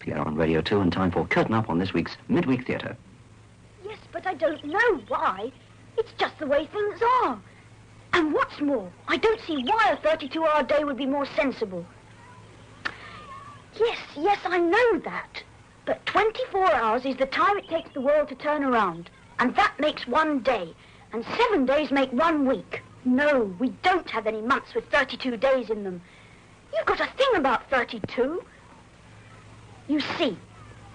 Here on Radio 2, and time for Curtain Up on this week's Midweek Theatre. Yes, but I don't know why. It's just the way things are. And what's more, I don't see why a 32-hour day would be more sensible. Yes, I know that. But 24 hours is the time it takes the world to turn around. And that makes 1 day. And 7 days make 1 week. No, we don't have any months with 32 days in them. You've got to think about 32. You see,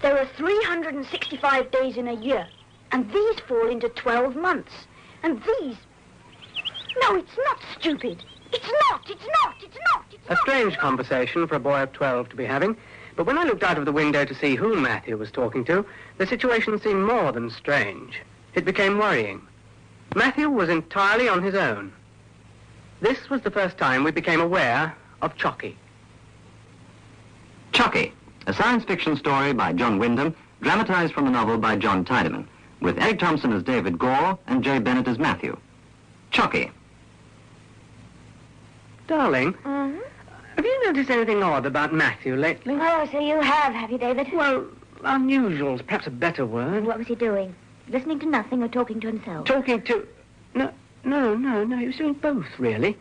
there are 365 days in a year. And these fall into 12 months. And these... No, it's not stupid. It's not. A strange conversation for a boy of 12 to be having. But when I looked out of the window to see who Matthew was talking to, the situation seemed more than strange. It became worrying. Matthew was entirely on his own. This was the first time we became aware of Chocky. Chocky, a science fiction story by John Wyndham, dramatized from a novel by John Tiedemann, with Eric Thompson as David Gore and Jay Bennett as Matthew. Chocky. Darling, have you noticed anything odd about Matthew lately? Oh, so you have you, David? Well, unusual is perhaps a better word. What was he doing? Listening to nothing or talking to himself? Talking to... No, he was doing both, really.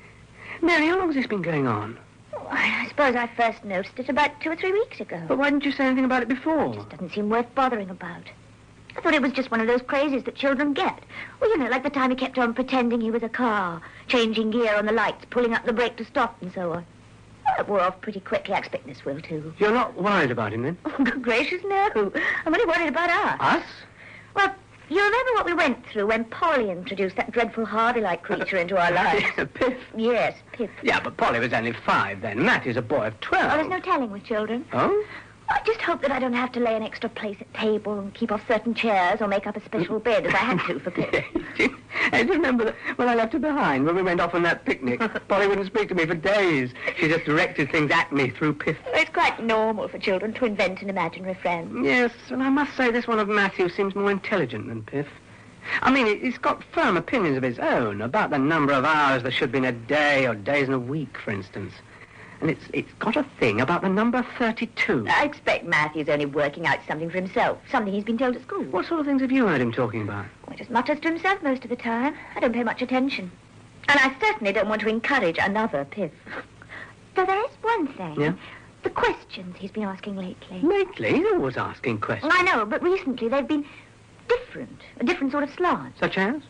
Mary, how long has this been going on? Oh, I suppose I first noticed it about 2 or 3 weeks ago. But why didn't you say anything about it before? It just doesn't seem worth bothering about. I thought it was just one of those crazes that children get. Well, you know, like the time he kept on pretending he was a car, changing gear on the lights, pulling up the brake to stop, and so on. Well, it wore off pretty quickly. I expect this will, too. You're not worried about him, then? Oh, good gracious, no. I'm only worried about us. Us? Well, you remember what we went through when Polly introduced that dreadful Hardy-like creature into our lives? Piff? Yes, Piff. Yeah, but Polly was only 5 then. Matthew's a boy of 12. Oh, there's no telling with children. Oh? I just hope that I don't have to lay an extra place at table and keep off certain chairs or make up a special bed as I had to for Pip. I remember that when I left her behind, when we went off on that picnic, Polly wouldn't speak to me for days. She just directed things at me through Piff. It's quite normal for children to invent an imaginary friend. Yes, and I must say this one of Matthew seems more intelligent than Piff. I mean, he's got firm opinions of his own about the number of hours there should be in a day or days in a week, for instance. And it's got a thing about the number 32. I expect Matthew's only working out something for himself, something he's been told at school. What sort of things have you heard him talking about? Well, he just mutters to himself most of the time. I don't pay much attention. And I certainly don't want to encourage another Piff. Though there is one thing. Yeah? The questions he's been asking lately. Lately? He's always asking questions. Well, I know, but recently they've been different. A different sort of slant. Such as?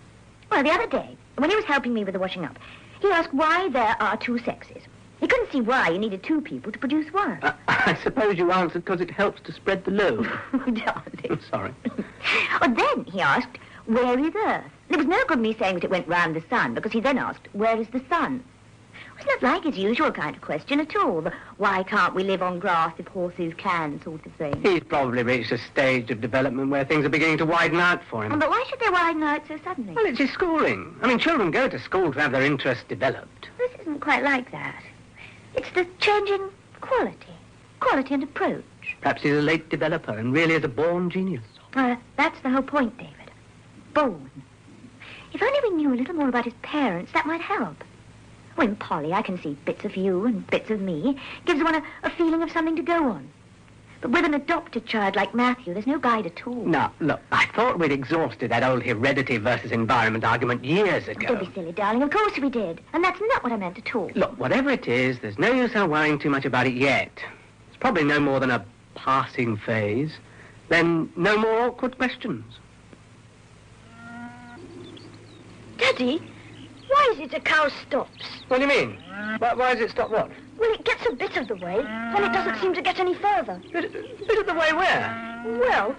Well, the other day, when he was helping me with the washing up, he asked why there are 2 sexes. He couldn't see why you needed 2 people to produce one. I suppose you answered because it helps to spread the load. Darling. Sorry. Well, then he asked, where is Earth? There was no good me saying that it went round the sun, because he then asked, where is the sun? It's not like his usual kind of question at all. The why can't we live on grass if horses can sort of thing. He's probably reached a stage of development where things are beginning to widen out for him. But why should they widen out so suddenly? Well, it's his schooling. I mean, children go to school to have their interests developed. This isn't quite like that. It's the changing quality and approach. Perhaps he's a late developer and really is a born genius. That's the whole point, David. Born. If only we knew a little more about his parents, that might help. When Polly, I can see bits of you and bits of me, gives one a feeling of something to go on. But with an adopted child like Matthew, there's no guide at all. Now, look, I thought we'd exhausted that old heredity versus environment argument years ago. Don't be silly, darling. Of course we did. And that's not what I meant at all. Look, whatever it is, there's no use our worrying too much about it yet. It's probably no more than a passing phase. Then no more awkward questions. Daddy, why is it a cow stops? What do you mean? Why does it stop what? Well, it gets a bit of the way, then it doesn't seem to get any further. Bit of the way where? Well,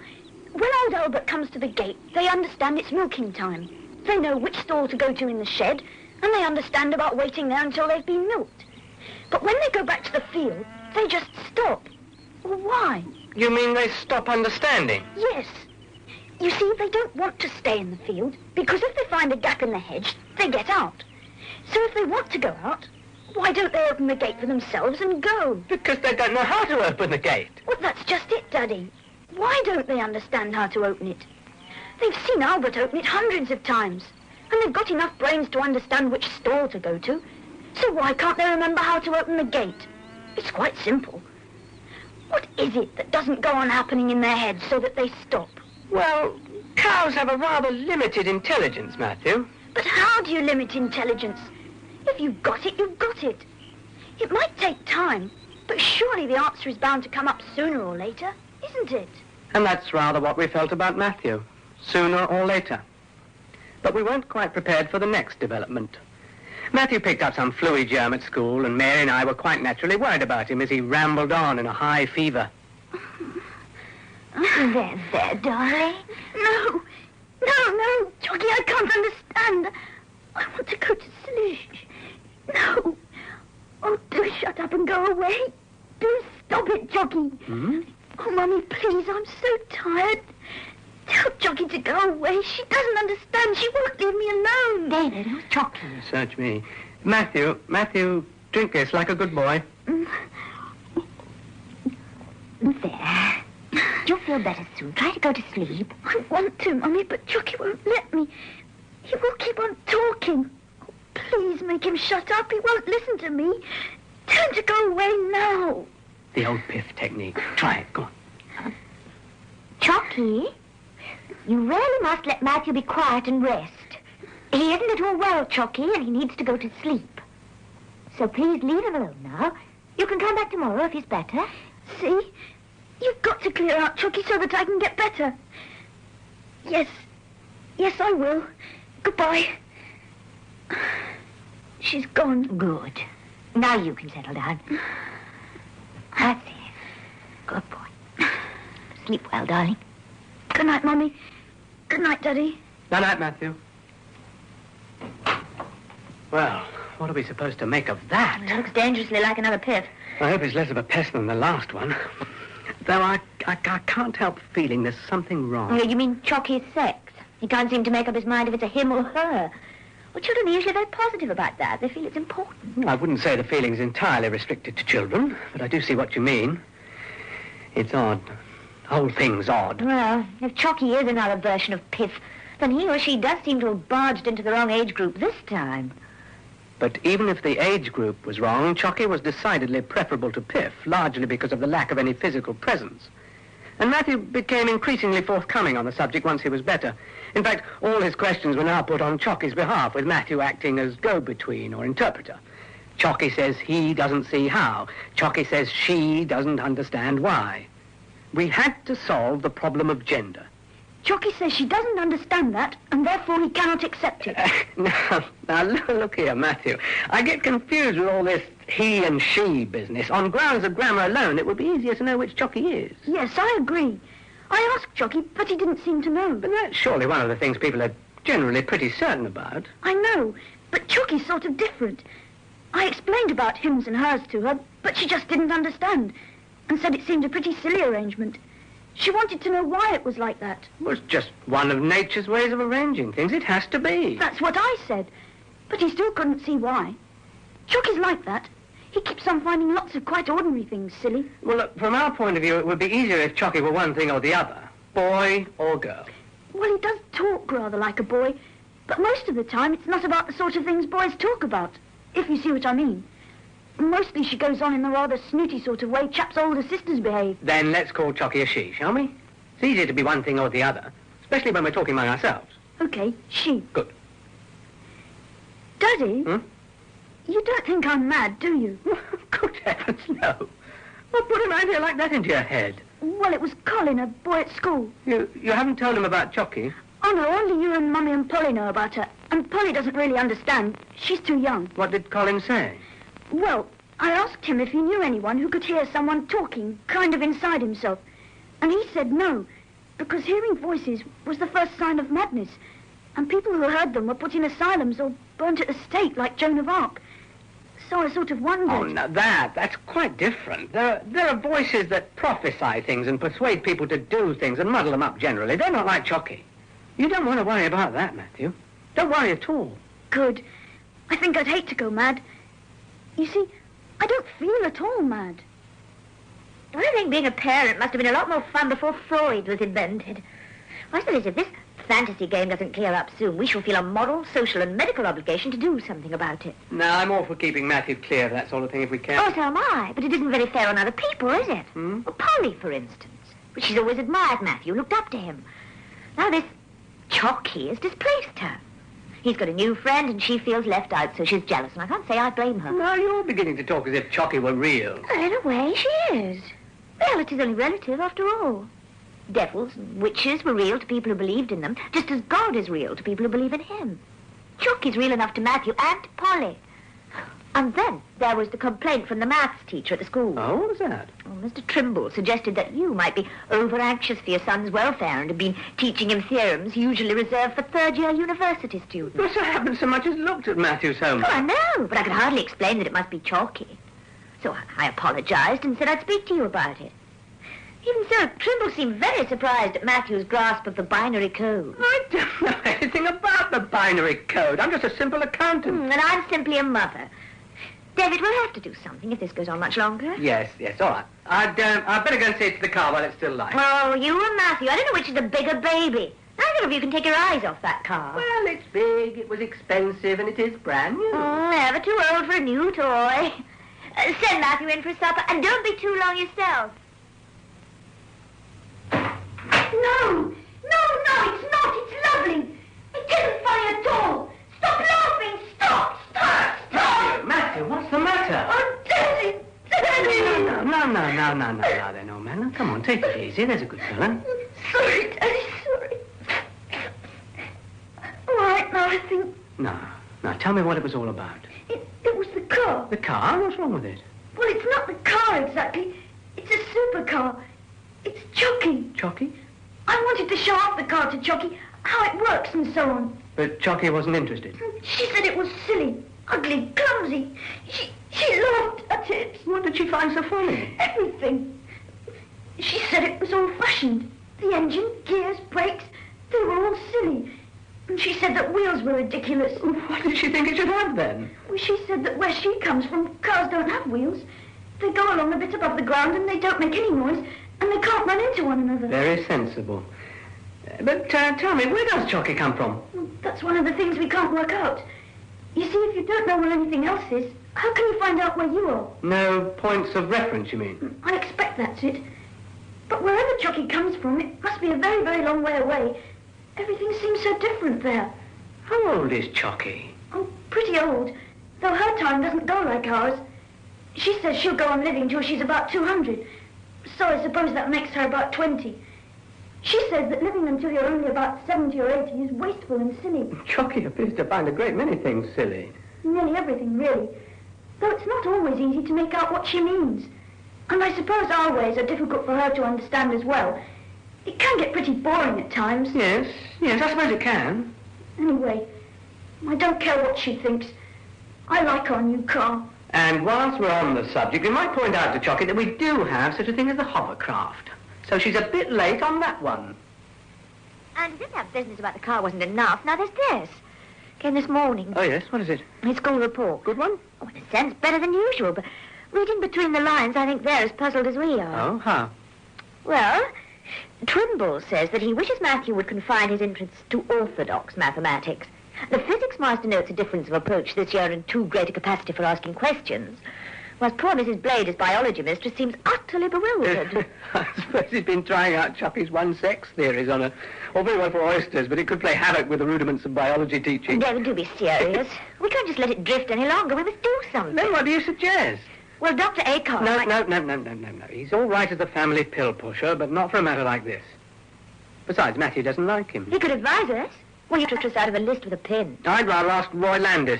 when old Albert comes to the gate, they understand it's milking time. They know which stall to go to in the shed, and they understand about waiting there until they've been milked. But when they go back to the field, they just stop. Well, why? You mean they stop understanding? Yes. You see, they don't want to stay in the field, because if they find a gap in the hedge, they get out. So if they want to go out, why don't they open the gate for themselves and go? Because they don't know how to open the gate. Well, that's just it, Daddy. Why don't they understand how to open it? They've seen Albert open it hundreds of times, and they've got enough brains to understand which stall to go to. So why can't they remember how to open the gate? It's quite simple. What is it that doesn't go on happening in their heads so that they stop? Well, cows have a rather limited intelligence, Matthew. But how do you limit intelligence? If you've got it, you've got it. It might take time, but surely the answer is bound to come up sooner or later, isn't it? And that's rather what we felt about Matthew, sooner or later. But we weren't quite prepared for the next development. Matthew picked up some flu germ at school, and Mary and I were quite naturally worried about him as he rambled on in a high fever. There, darling. No, Chocky, I can't understand. I want to go to sleep. No. Oh, do shut up and go away. Do stop it, Chocky. Hmm? Oh, Mummy, please, I'm so tired. Tell Chocky to go away. She doesn't understand. She won't leave me alone. David, who's Chocky? Search me. Matthew, drink this like a good boy. There. You'll feel better soon. Try to go to sleep. I want to, Mummy, but Chocky won't let me. He will keep on talking. Oh, please make him shut up. He won't listen to me. Tell him to go away now. The old piff technique. Try it. Go on. Chocky, you really must let Matthew be quiet and rest. He isn't at all well, Chocky, and he needs to go to sleep. So please leave him alone now. You can come back tomorrow if he's better. See? You've got to clear out, Chocky, so that I can get better. Yes, I will. Goodbye. She's gone. Good. Now you can settle down. That's it. Good boy. Sleep well, darling. Good night, Mummy. Good night, Daddy. Night, Matthew. Well, what are we supposed to make of that? It looks dangerously like another piff. I hope it's less of a pest than the last one. Though I can't help feeling there's something wrong. Oh, you mean Chocky's sex? He can't seem to make up his mind if it's a him or her. Well, children are usually very positive about that. They feel it's important. I wouldn't say the feeling's entirely restricted to children, but I do see what you mean. It's odd. The whole thing's odd. Well, if Chocky is another version of Piff, then he or she does seem to have barged into the wrong age group this time. But even if the age group was wrong, Chocky was decidedly preferable to Piff, largely because of the lack of any physical presence. And Matthew became increasingly forthcoming on the subject once he was better. In fact, all his questions were now put on Chocky's behalf, with Matthew acting as go-between or interpreter. Chocky says he doesn't see how. Chocky says she doesn't understand why. We had to solve the problem of gender. Chocky says she doesn't understand that, and therefore he cannot accept it. Now, look here, Matthew. I get confused with all this he and she business. On grounds of grammar alone, it would be easier to know which Chocky is. Yes, I agree. I asked Chocky, but he didn't seem to know. But that's surely one of the things people are generally pretty certain about. I know, but Chocky's sort of different. I explained about hims and hers to her, but she just didn't understand, and said it seemed a pretty silly arrangement. She wanted to know why it was like that. Well, it's just one of nature's ways of arranging things. It has to be. That's what I said, but he still couldn't see why. Chocky's like that. He keeps on finding lots of quite ordinary things silly. Well, look, from our point of view, it would be easier if Chocky were one thing or the other. Boy or girl. Well, he does talk rather like a boy, but most of the time it's not about the sort of things boys talk about, if you see what I mean. Mostly she goes on in the rather snooty sort of way chaps' older sisters behave. Then let's call Chocky a she, shall we? It's easier to be one thing or the other, especially when we're talking among ourselves. Okay, she. Good. Daddy? You don't think I'm mad, do you? Good heavens, no. What put an idea like that into your head? Well, it was Colin, a boy at school. You haven't told him about Chocky? Oh, no, only you and Mummy and Polly know about her. And Polly doesn't really understand. She's too young. What did Colin say? Well, I asked him if he knew anyone who could hear someone talking, kind of inside himself. And he said no, because hearing voices was the first sign of madness. And people who heard them were put in asylums or burnt at the stake like Joan of Arc. So I sort of wondered... Oh, now that's quite different. There are voices that prophesy things and persuade people to do things and muddle them up generally. They're not like Chocky. You don't want to worry about that, Matthew. Don't worry at all. Good. I think I'd hate to go mad. You see, I don't feel at all mad. I think being a parent must have been a lot more fun before Freud was invented. I suppose if this fantasy game doesn't clear up soon, we shall feel a moral, social and medical obligation to do something about it. No, I'm all for keeping Matthew clear of that sort of thing if we can. Oh, so am I. But it isn't very fair on other people, is it? Hmm? Well, Polly, for instance. But she's always admired Matthew, looked up to him. Now this Chocky has displaced her. He's got a new friend and she feels left out, so she's jealous. And I can't say I blame her. No, you're beginning to talk as if Chocky were real. Well, in a way, she is. Reality's only relative, after all. Devils and witches were real to people who believed in them, just as God is real to people who believe in him. Chocky's real enough to Matthew and to Polly. And then there was the complaint from the maths teacher at the school. Oh, what was that? Well, Mr. Trimble suggested that you might be over-anxious for your son's welfare and have been teaching him theorems usually reserved for third-year university students. Yes, I haven't so much as looked at Matthew's homework. Oh, I know, but I could hardly explain that it must be Chocky. So I apologized and said I'd speak to you about it. Even so, Trimble seemed very surprised at Matthew's grasp of the binary code. I don't know anything about the binary code. I'm just a simple accountant. And I'm simply a mother. David, we'll have to do something if this goes on much longer. Yes, all right. I'd better go and see it to the car while it's still light. Oh, you and Matthew, I don't know which is the bigger baby. Neither of you can take your eyes off that car. Well, it's big, it was expensive, and it is brand new. Never too old for a new toy. Send Matthew in for supper, and don't be too long yourself. No, it's not. It's lovely. It isn't funny at all. Stop laughing. Stop. Matthew, what's the matter? Oh, Daddy. No, then, old man. Now, come on, take it easy. There's a good fella. Sorry, Daddy, sorry. All right, now I think No, tell me what it was all about. it was the car. The car? What's wrong with it? Well, it's not the car exactly. It's a supercar. It's Chocky. Chocky? I wanted to show off the car to Chocky, how it works and so on. But Chocky wasn't interested. She said it was silly, ugly, clumsy. She laughed at it. What did she find so funny? Everything. She said it was old-fashioned. The engine, gears, brakes, they were all silly. And she said that wheels were ridiculous. What did she think it should have, then? Well, she said that where she comes from, cars don't have wheels. They go along a bit above the ground and they don't make any noise, and they can't run into one another. Very sensible. But tell me, where does Chocky come from? Well, that's one of the things we can't work out. You see, if you don't know where anything else is, how can you find out where you are? No points of reference, you mean? I expect that's it. But wherever Chocky comes from, it must be a very, very long way away. Everything seems so different there. How old is Chocky? Oh, pretty old, though her time doesn't go like ours. She says she'll go on living till she's about 200, so I suppose that makes her about 20. She says that living until you're only about 70 or 80 is wasteful and silly. Chocky appears to find a great many things silly. Nearly everything, really. Though it's not always easy to make out what she means. And I suppose our ways are difficult for her to understand as well. It can get pretty boring at times. Yes, I suppose it can. Anyway, I don't care what she thinks. I like our new car. And whilst we're on the subject, we might point out to Chocky that we do have such a thing as the hovercraft. So she's a bit late on that one. And if that business about the car wasn't enough, now there's this. Came this morning. Oh, yes, what is it? His school report. Good one? Oh, in a sense, better than usual, but reading between the lines, I think they're as puzzled as we are. Oh, how? Well, Trimble says that he wishes Matthew would confine his interests to orthodox mathematics. The physics master notes a difference of approach this year and too great a capacity for asking questions, whilst poor Mrs. Blade, his biology mistress, seems utterly bewildered. I suppose he's been trying out Choppy's one-sex theories on her. All very well for oysters, but it could play havoc with the rudiments of biology teaching. David, do be serious. We can't just let it drift any longer. We must do something. Then what do you suggest? Well, Dr. Acott... No. He's all right as a family pill pusher, but not for a matter like this. Besides, Matthew doesn't like him. He could advise us. Well, you took us out of a list with a pin. I'd rather ask Roy Landis.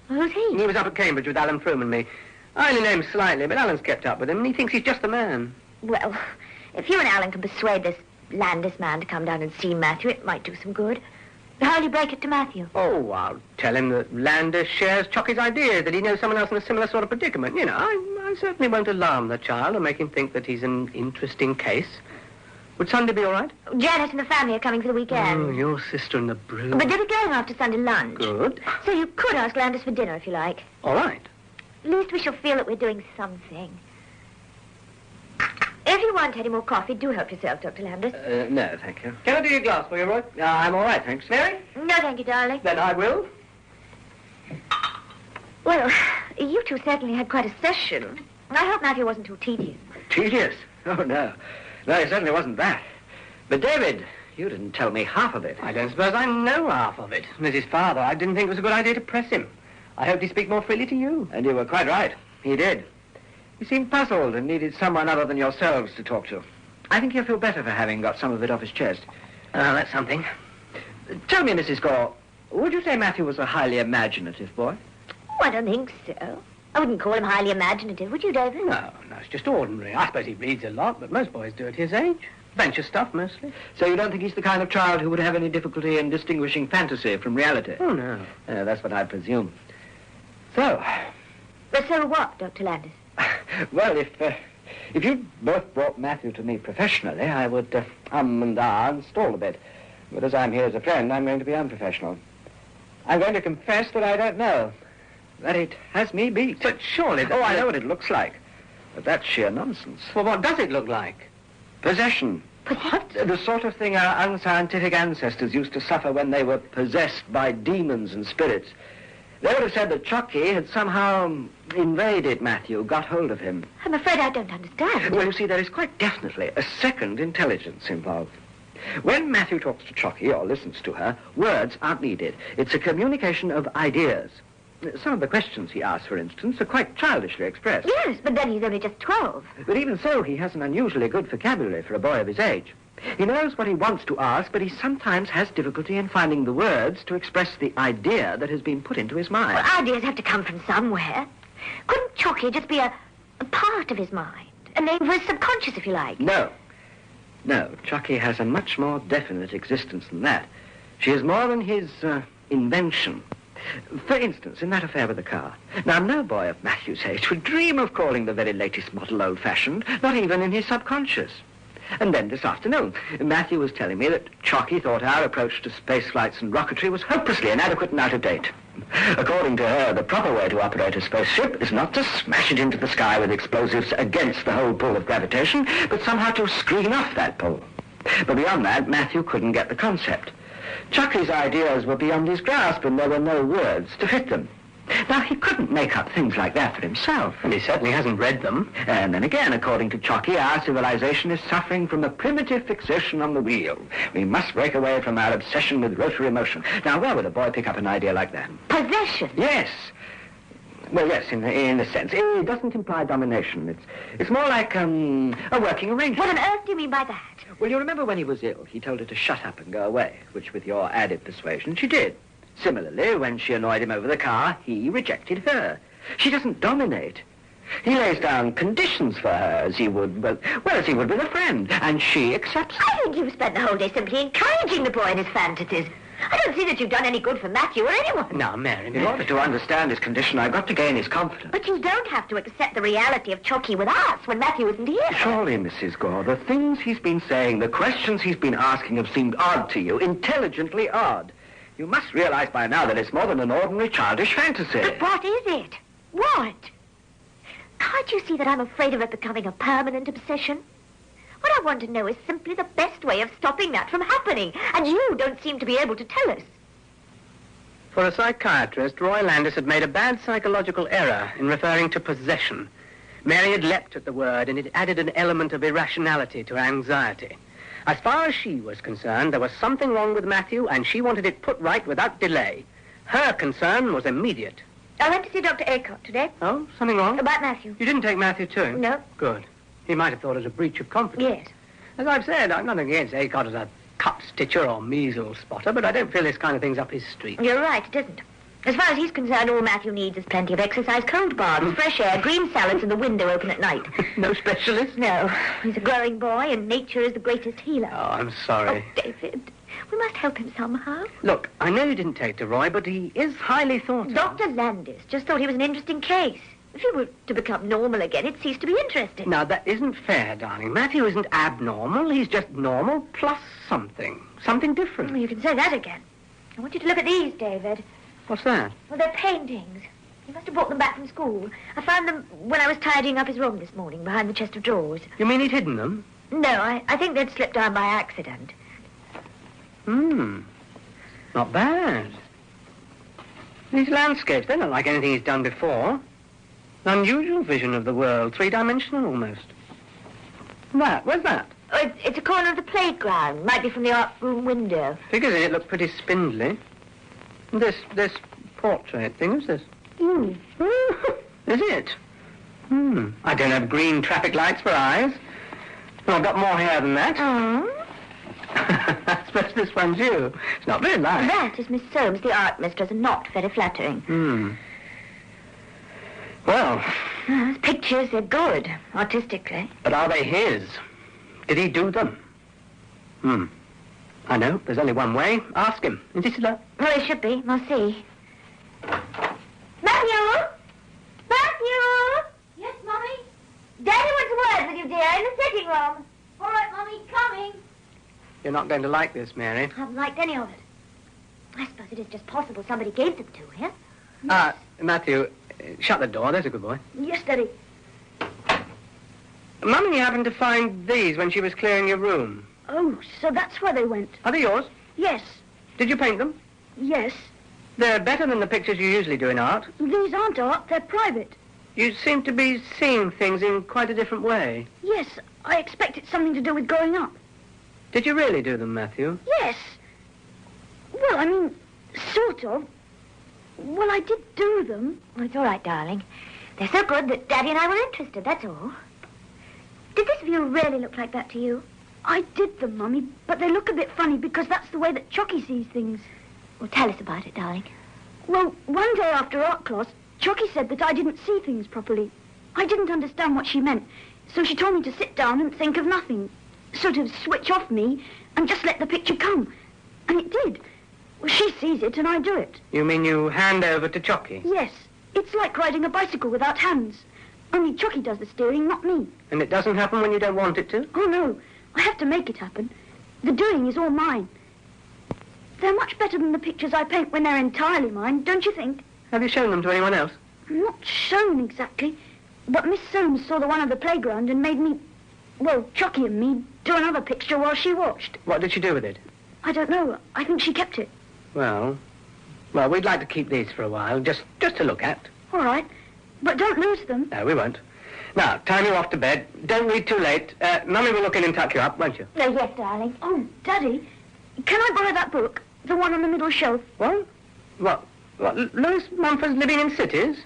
Who's he? He was up at Cambridge with Alan Froome and me. I only know him slightly, but Alan's kept up with him, and he thinks he's just the man. Well, if you and Alan can persuade this Landis man to come down and see Matthew, it might do some good. How'll you break it to Matthew? Oh, I'll tell him that Landis shares Chocky's ideas, that he knows someone else in a similar sort of predicament. You know, I certainly won't alarm the child or make him think that he's an interesting case. Would Sunday be all right? Janet and the family are coming for the weekend. Oh, your sister and the brood. But they'll be going after Sunday lunch. Good. So you could ask Landis for dinner if you like. All right. At least we shall feel that we're doing something. If you want any more coffee, do help yourself, Dr. Landis. No, thank you. Can I do your glass for you, Roy? I'm all right, thanks. Mary? No, thank you, darling. Then I will. Well, you two certainly had quite a session. I hope Matthew wasn't too tedious. Tedious? Oh, no. No, it certainly wasn't that. But, David, you didn't tell me half of it. I don't suppose I know half of it. As his father, I didn't think it was a good idea to press him. I hoped he'd speak more freely to you. And you were quite right. He did. He seemed puzzled and needed someone other than yourselves to talk to. I think he'll feel better for having got some of it off his chest. That's something. Tell me, Mrs. Gore, would you say Matthew was a highly imaginative boy? Oh, I don't think so. I wouldn't call him highly imaginative, would you, David? No, it's just ordinary. I suppose he reads a lot, but most boys do at his age. Venture stuff, mostly. So you don't think he's the kind of child who would have any difficulty in distinguishing fantasy from reality? Oh, no. That's what I presume. So... But so what, Dr. Landis? Well, if you both brought Matthew to me professionally, I would and and stall a bit. But as I'm here as a friend, I'm going to be unprofessional. I'm going to confess that I don't know. That it has me beat. But surely... Oh, I know what it looks like. But that's sheer nonsense. Well, what does it look like? Possession. What? The sort of thing our unscientific ancestors used to suffer when they were possessed by demons and spirits. They would have said that Chocky had somehow invaded Matthew, got hold of him. I'm afraid I don't understand. Well, you see, there is quite definitely a second intelligence involved. When Matthew talks to Chocky or listens to her, words aren't needed. It's a communication of ideas. Some of the questions he asks, for instance, are quite childishly expressed. Yes, but then he's only just 12. But even so, he has an unusually good vocabulary for a boy of his age. He knows what he wants to ask, but he sometimes has difficulty in finding the words to express the idea that has been put into his mind. Well, ideas have to come from somewhere. Couldn't Chocky just be a part of his mind? A name for his subconscious, if you like? No. No, Chocky has a much more definite existence than that. She is more than his invention. For instance, in that affair with the car. Now, no boy of Matthew's age would dream of calling the very latest model old-fashioned, not even in his subconscious. And then this afternoon, Matthew was telling me that Chocky thought our approach to space flights and rocketry was hopelessly inadequate and out of date. According to her, the proper way to operate a spaceship is not to smash it into the sky with explosives against the whole pull of gravitation, but somehow to screen off that pull. But beyond that, Matthew couldn't get the concept. Chocky's ideas were beyond his grasp, and there were no words to fit them. Now, he couldn't make up things like that for himself. And he certainly hasn't read them. And then again, according to Chocky, our civilization is suffering from a primitive fixation on the wheel. We must break away from our obsession with rotary motion. Now, where would a boy pick up an idea like that? Possession? Yes. Well, yes, in a sense. It doesn't imply domination. It's more like a working arrangement. What on earth do you mean by that? Well, you remember when he was ill, he told her to shut up and go away, which with your added persuasion, she did. Similarly, when she annoyed him over the car, he rejected her. She doesn't dominate. He lays down conditions for her as he would, as he would with a friend, and she accepts them. I think you've spent the whole day simply encouraging the boy in his fantasies. I don't see that you've done any good for Matthew or anyone. Now, Mary, In order to understand his condition, I've got to gain his confidence. But you don't have to accept the reality of Chocky with us when Matthew isn't here. Surely, Mrs. Gore, the things he's been saying, the questions he's been asking have seemed odd to you, intelligently odd. You must realize by now that it's more than an ordinary childish fantasy. But what is it? What? Can't you see that I'm afraid of it becoming a permanent obsession? What I want to know is simply the best way of stopping that from happening, and you don't seem to be able to tell us. For a psychiatrist, Roy Landis had made a bad psychological error in referring to possession. Mary had leapt at the word, and it added an element of irrationality to her anxiety. As far as she was concerned, there was something wrong with Matthew, and she wanted it put right without delay. Her concern was immediate. I went to see Dr. Aycott today. Oh, something wrong? About Matthew. You didn't take Matthew to him? No. Good. He might have thought it a breach of confidence. Yes. As I've said, I'm not against Aycott as a cut stitcher or measles spotter, but I don't feel this kind of thing's up his street. You're right, it isn't. As far as he's concerned, all Matthew needs is plenty of exercise, cold baths, fresh air, green salads, and the window open at night. No specialist? No. He's a growing boy, and nature is the greatest healer. Oh, I'm sorry. Oh, David, we must help him somehow. Look, I know you didn't take to Roy, but he is highly thought of. Dr. Landis just thought he was an interesting case. If he were to become normal again, it'd cease to be interesting. Now, that isn't fair, darling. Matthew isn't abnormal. He's just normal plus something. Something different. You can say that again. I want you to look at these, David. What's that? Well, they're paintings. He must have brought them back from school. I found them when I was tidying up his room this morning, behind the chest of drawers. You mean he'd hidden them? No, I think they'd slipped down by accident. Not bad. These landscapes, they're not like anything he's done before. Unusual vision of the world, three-dimensional almost. Where's that? Oh, it's a corner of the playground. Might be from the art room window. Figures in it look pretty spindly. This portrait thing, who's this? Mm. Is it? I don't have green traffic lights for eyes. Well, I've got more hair than that. I suppose this one's you. It's not very nice. That is Miss Soames, the art mistress, and not very flattering. Well... Those pictures, they're good, artistically. But are they his? Did he do them? I know. There's only one way. Ask him. Is he still up? Well, he should be. We'll see. Matthew! Matthew! Yes, Mummy? Daddy wants a word with you, dear, in the sitting room. All right, Mummy, coming. You're not going to like this, Mary. I haven't liked any of it. I suppose it is just possible somebody gave them to him. Matthew, shut the door. There's a good boy. Yes, Daddy. Mummy happened to find these when she was clearing your room. Oh, so that's where they went. Are they yours? Yes. Did you paint them? Yes. They're better than the pictures you usually do in art. These aren't art, they're private. You seem to be seeing things in quite a different way. Yes, I expect it's something to do with growing up. Did you really do them, Matthew? Yes. Well, I mean, sort of. Well, I did do them. Oh, it's all right, darling. They're so good that Daddy and I were interested, that's all. Did this view really look like that to you? I did them, Mummy, but they look a bit funny because that's the way that Chocky sees things. Well, tell us about it, darling. Well, one day after art class, Chocky said that I didn't see things properly. I didn't understand what she meant, so she told me to sit down and think of nothing. Sort of switch off me and just let the picture come. And it did. Well, she sees it and I do it. You mean you hand over to Chocky? Yes. It's like riding a bicycle without hands. Only Chocky does the steering, not me. And it doesn't happen when you don't want it to? Oh, no. I have to make it happen. The doing is all mine. They're much better than the pictures I paint when they're entirely mine, don't you think? Have you shown them to anyone else? Not shown exactly, but Miss Soames saw the one at the playground and made me, well, Chocky and me, do another picture while she watched. What did she do with it? I don't know. I think she kept it. Well, we'd like to keep these for a while, just to look at. All right, but don't lose them. No, we won't. Now, time you off to bed. Don't read too late. Mummy will look in and tuck you up, won't you? Oh, yes, darling. Oh, Daddy, can I borrow that book? The one on the middle shelf? What? What, Louis Mumford's Living in Cities?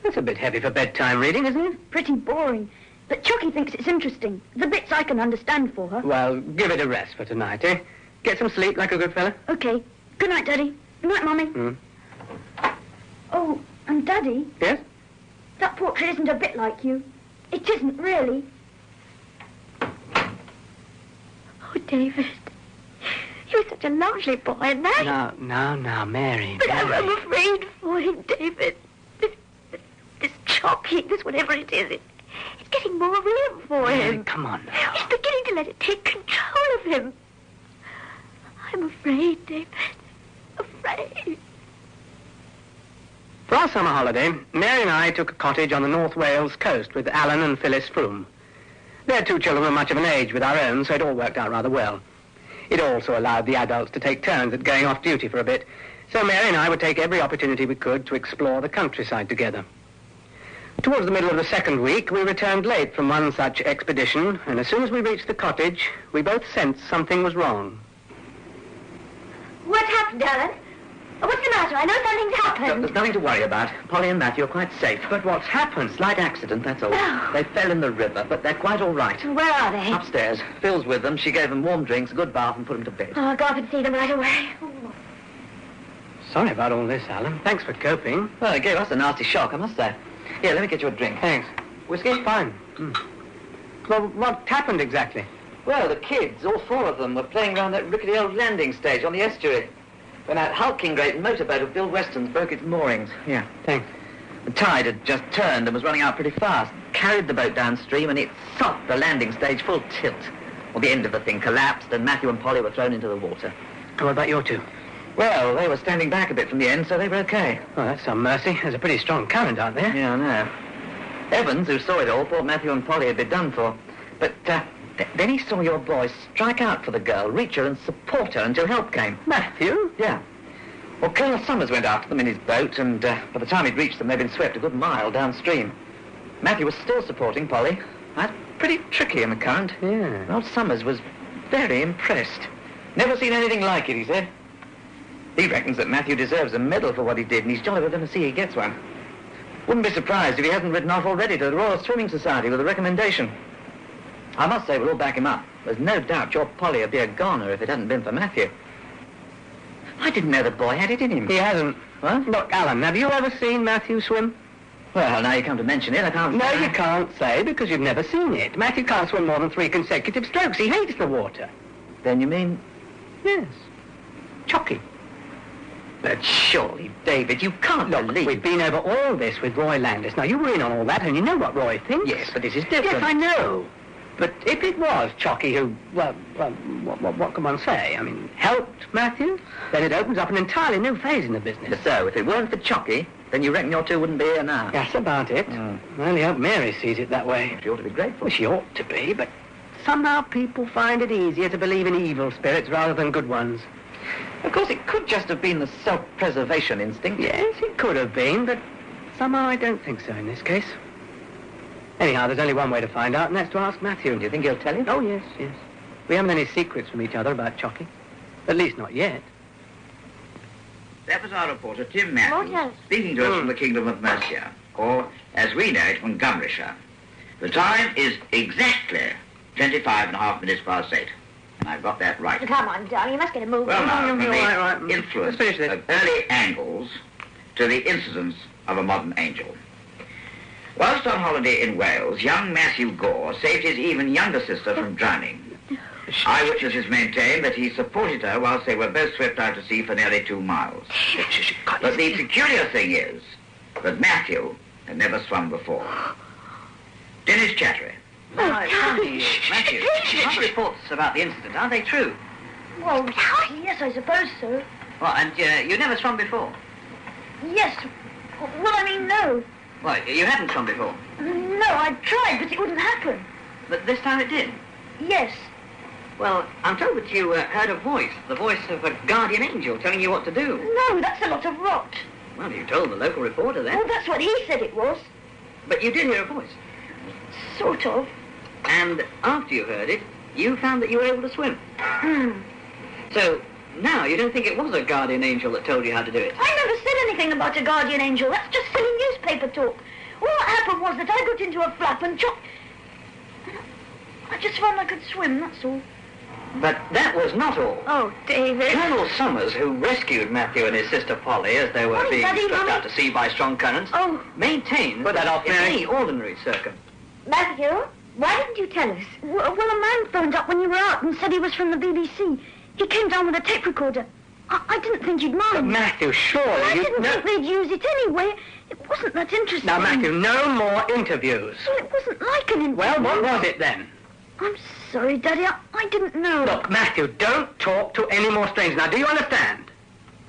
That's a bit heavy for bedtime reading, isn't it? Pretty boring. But Chocky thinks it's interesting. The bits I can understand for her. Well, give it a rest for tonight, eh? Get some sleep like a good fella. Okay. Good night, Daddy. Good night, Mummy. Oh, and Daddy? Yes? That portrait isn't a bit like you. It isn't, really. Oh, David. You're such a lovely boy, and that... No, Mary. But Mary. I'm afraid for him, David. This Chocky, this whatever it is, it's getting more real for Mary, him. come on now. He's beginning to let it take control of him. I'm afraid, David. Afraid. For our summer holiday, Mary and I took a cottage on the North Wales coast with Alan and Phyllis Froome. Their two children were much of an age with our own, so it all worked out rather well. It also allowed the adults to take turns at going off duty for a bit, so Mary and I would take every opportunity we could to explore the countryside together. Towards the middle of the second week, we returned late from one such expedition, and as soon as we reached the cottage, we both sensed something was wrong. What happened, Alan? What's the matter? I know something's happened. There's nothing to worry about. Polly and Matthew are quite safe. But what's happened? Slight accident, that's all. Oh. They fell in the river, but they're quite all right. Where are they? Upstairs. Phil's with them. She gave them warm drinks, a good bath, and put them to bed. Oh, I'll go up and see them right away. Oh. Sorry about all this, Alan. Thanks for coping. Well, it gave us a nasty shock, I must say. Here, let me get you a drink. Thanks. Whiskey? Fine. Well, what happened exactly? Well, the kids, all four of them, were playing round that rickety old landing stage on the estuary when that hulking great motorboat of Bill Weston's broke its moorings. Yeah. Thanks. The tide had just turned and was running out pretty fast. Carried the boat downstream and it socked the landing stage full tilt. Well, the end of the thing collapsed and Matthew and Polly were thrown into the water. And what about your two? Well, they were standing back a bit from the end, so they were okay. Oh, that's some mercy. There's a pretty strong current out there. Yeah, I know. Evans, who saw it all, thought Matthew and Polly had been done for. But then he saw your boy strike out for the girl, reach her and support her until help came. Matthew? Yeah. Well, Colonel Summers went after them in his boat, and by the time he'd reached them, they'd been swept a good mile downstream. Matthew was still supporting Polly. That's pretty tricky in the current. Yeah. Old Summers was very impressed. Never seen anything like it, he said. He reckons that Matthew deserves a medal for what he did, and he's jolly well going to see he gets one. Wouldn't be surprised if he hadn't ridden off already to the Royal Swimming Society with a recommendation. I must say, we'll all back him up. There's no doubt your Polly would be a goner if it hadn't been for Matthew. I didn't know the boy had it in him. He hasn't. What? Look, Alan, have you ever seen Matthew swim? Well, now you come to mention it, I can't No, say. you can't say, because you've never seen it. Matthew can't swim more than 3 consecutive strokes. He hates the water. Then you mean... Yes. Chocky. But surely, David, you can't Look, believe... we've been over all this with Roy Landis. Now, you were in on all that, and you know what Roy thinks. Yes, but this is different. Yes, I know. But if it was Chocky who, what can one say? I mean, helped Matthew, then it opens up an entirely new phase in the business. So, if it weren't for Chocky, then you reckon your two wouldn't be here now? That's about it. Mm. I only hope Mary sees it that way. She ought to be grateful. Well, she ought to be, but somehow people find it easier to believe in evil spirits rather than good ones. Of course, it could just have been the self-preservation instinct. Yes, it could have been, but somehow I don't think so in this case. Anyhow, there's only one way to find out, and that's to ask Matthew. Do you think he'll tell you? Oh, yes, yes. We haven't any secrets from each other about Chocky. At least not yet. That was our reporter, Tim Matthews, yes. speaking to us from the Kingdom of Mercia, or, as we know it, Montgomeryshire. The time is exactly 25.5 past 8. And I've got that right. Come on, darling, you must get a move. Well, now, from the right. influence Let's finish this. of early angles to the incidence of a modern angel. Whilst on holiday in Wales, young Matthew Gore saved his even younger sister from drowning. Eyewitnesses maintain that he supported her whilst they were both swept out to sea for nearly 2 miles. But the peculiar thing is that Matthew had never swum before. Dennis Chattery. No, Matthew, some reports about the incident, aren't they true? Well, yes, I suppose so. Well, and you never swum before? Yes. Well, I mean, no. Well, you hadn't swum before, No, I tried, but it wouldn't happen. but this time it did. Yes. Well, I'm told that you heard a voice, the voice of a guardian angel telling you what to do. No, that's a lot of rot. Well, you told the local reporter then. Well, that's what he said it was. But you did hear a voice. Sort of. And after you heard it, you found that you were able to swim. Hmm. So, now you don't think it was a guardian angel that told you how to do it? I never said anything about a guardian angel. That's just silly newspaper talk. All that happened was that I got into a flap and I just found I could swim, that's all. But that was not all. Oh, David. Colonel Summers, who rescued Matthew and his sister Polly as they were What is being that, swept Mummy? out to sea by strong currents, Oh, maintained Put that off, in Mary. any ordinary circum. Matthew, why didn't you tell us? well, a man phoned up when you were out and said he was from the BBC. He came down with a tape recorder. I didn't think you'd But mind. Matthew, surely I you... didn't think they'd use it anyway. It wasn't that interesting. Now, Matthew, no more interviews. Well, it wasn't like an interview. Well, what was it then? I'm sorry, Daddy. I didn't know. Look, Matthew, don't talk to any more strangers. Now, do you understand?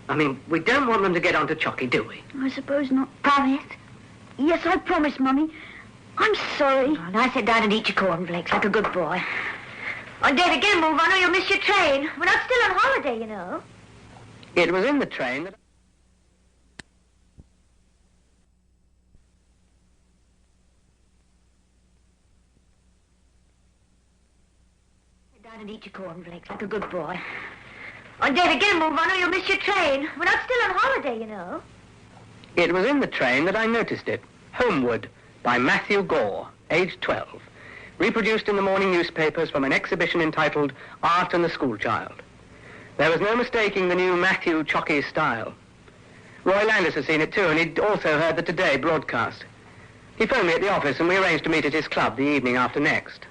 I mean, we don't want them to get onto Chocky, do we? I suppose not. Promise? Yes, I promise, Mummy. I'm sorry. Oh, now sit down and eat your cornflakes like a good boy. Oh, David, get a move on or you'll miss your train. We're not still on holiday, you know. It was in the train that... Sit down and eat your cornflakes like a good boy. Oh, David, get a move on or you'll miss your train. We're not still on holiday, you know. It was in the train that I noticed it. Homeward, by Matthew Gore, aged 12. Reproduced in the morning newspapers from an exhibition entitled Art and the Schoolchild. There was no mistaking the new Matthew Chocky style. Roy Landis had seen it too, and he'd also heard the Today broadcast. He phoned me at the office, and we arranged to meet at his club the evening after next.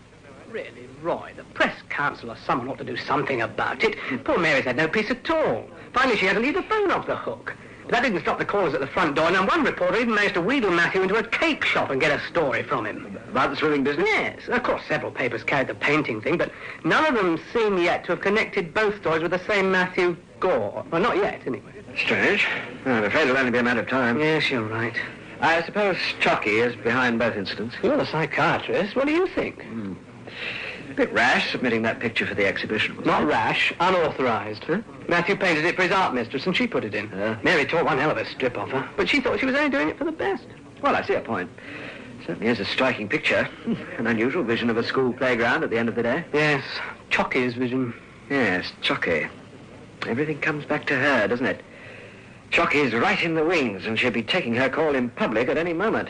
Really, Roy, the press council or someone ought to do something about it. Poor Mary's had no peace at all. Finally, she had to leave the phone off the hook. But that didn't stop the callers at the front door, and then one reporter even managed to wheedle Matthew into a cake shop and get a story from him. About the swimming business? Yes, of course, several papers carried the painting thing, but none of them seem yet to have connected both stories with the same Matthew Gore. Well, not yet, anyway. Strange. I'm afraid it'll only be a matter of time. Yes, you're right. I suppose Chocky is behind both incidents. You're the psychiatrist. What do you think? A bit rash submitting that picture for the exhibition. Not rash, unauthorized. Huh? Matthew painted it for his art mistress, and she put it in. Mary tore one hell of a strip off her, but she thought she was only doing it for the best. Well, I see a point. Certainly is a striking picture. An unusual vision of a school playground at the end of the day. Yes, Chocky's vision. Yes, Chocky. Everything comes back to her, doesn't it? Chocky's right in the wings, and she'll be taking her call in public at any moment.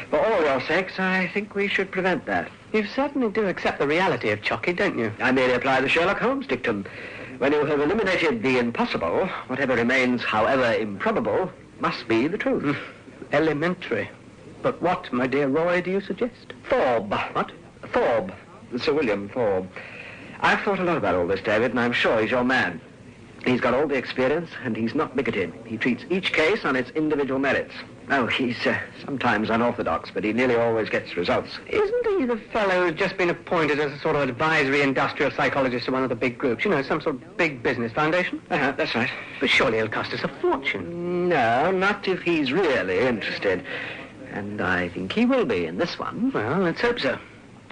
For all your sakes, I think we should prevent that. You certainly do accept the reality of Chocky, don't you? I merely apply the Sherlock Holmes dictum. When you have eliminated the impossible, whatever remains, however improbable, must be the truth. Elementary. But what, my dear Roy, do you suggest? Thorpe. What? Thorpe. Sir William Thorpe. I've thought a lot about all this, David, and I'm sure he's your man. He's got all the experience, and he's not bigoted. He treats each case on its individual merits. Oh, he's sometimes unorthodox, but he nearly always gets results. Isn't he the fellow who's just been appointed as a sort of advisory industrial psychologist to one of the big groups? You know, some sort of big business foundation? That's right. But surely he'll cost us a fortune. No, not if he's really interested. And I think he will be in this one. Well, let's hope so.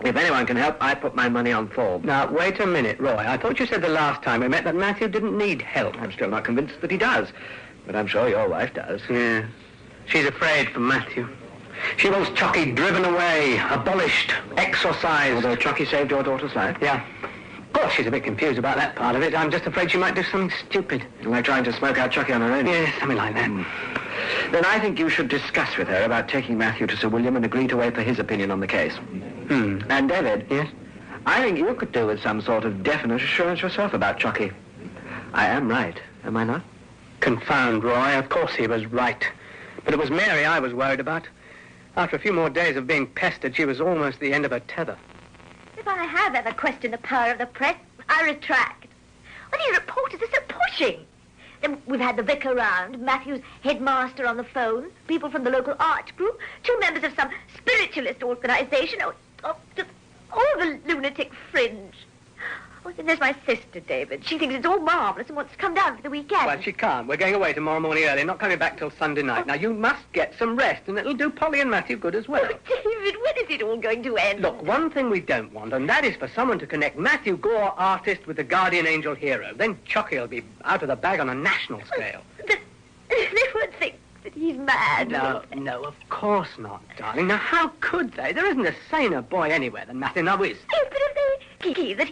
If anyone can help, I put my money on Thorpe. Now, wait a minute, Roy. I thought you said the last time we met that Matthew didn't need help. I'm still not convinced that he does. But I'm sure your wife does. Yeah. She's afraid for Matthew. She wants Chocky driven away, abolished, exorcised. Although Chocky saved your daughter's life? Yeah. Of course, she's a bit confused about that part of it. I'm just afraid she might do something stupid. Like trying to smoke out Chocky on her own? Yeah, something like that. Then I think you should discuss with her about taking Matthew to Sir William and agree to wait for his opinion on the case. And David? Yes? I think you could do with some sort of definite assurance yourself about Chocky. I am right, am I not? Confound Roy. Of course he was right. But it was Mary I was worried about. After a few more days of being pestered, she was almost the end of her tether. If I have ever questioned the power of the press, I retract. Well, these reporters are so pushing. Then we've had the vicar round, Matthew's headmaster on the phone, people from the local art group, 2 members of some spiritualist organization, just all the lunatic fringe. Oh, then there's my sister, David. She thinks it's all marvellous and wants to come down for the weekend. Well, she can't. We're going away tomorrow morning early, not coming back till Sunday night. Now, you must get some rest, and it'll do Polly and Matthew good as well. Oh, David, when is it all going to end? Look, one thing we don't want, and that is for someone to connect Matthew Gore, artist, with the guardian angel hero. Then Chocky will be out of the bag on a national scale. But they would think that he's mad. No, of course not, darling. Now, how could they? There isn't a saner boy anywhere than Matthew now is. Yes, but if they... Kiki, that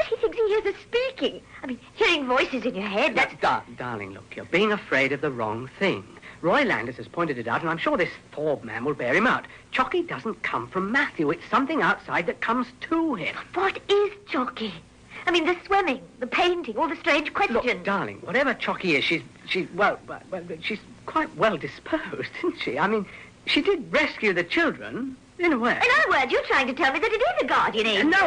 he thinks he hears us speaking. I mean, hearing voices in your head, that's... Darling, look, you're being afraid of the wrong thing. Roy Landis has pointed it out, and I'm sure this Thorpe man will bear him out. Chocky doesn't come from Matthew. It's something outside that comes to him. What is Chocky? I mean, the swimming, the painting, all the strange questions. Look, darling, whatever Chocky is, she's quite well disposed, isn't she? I mean, she did rescue the children, in a way. In other words, you're trying to tell me that it is a guardian angel.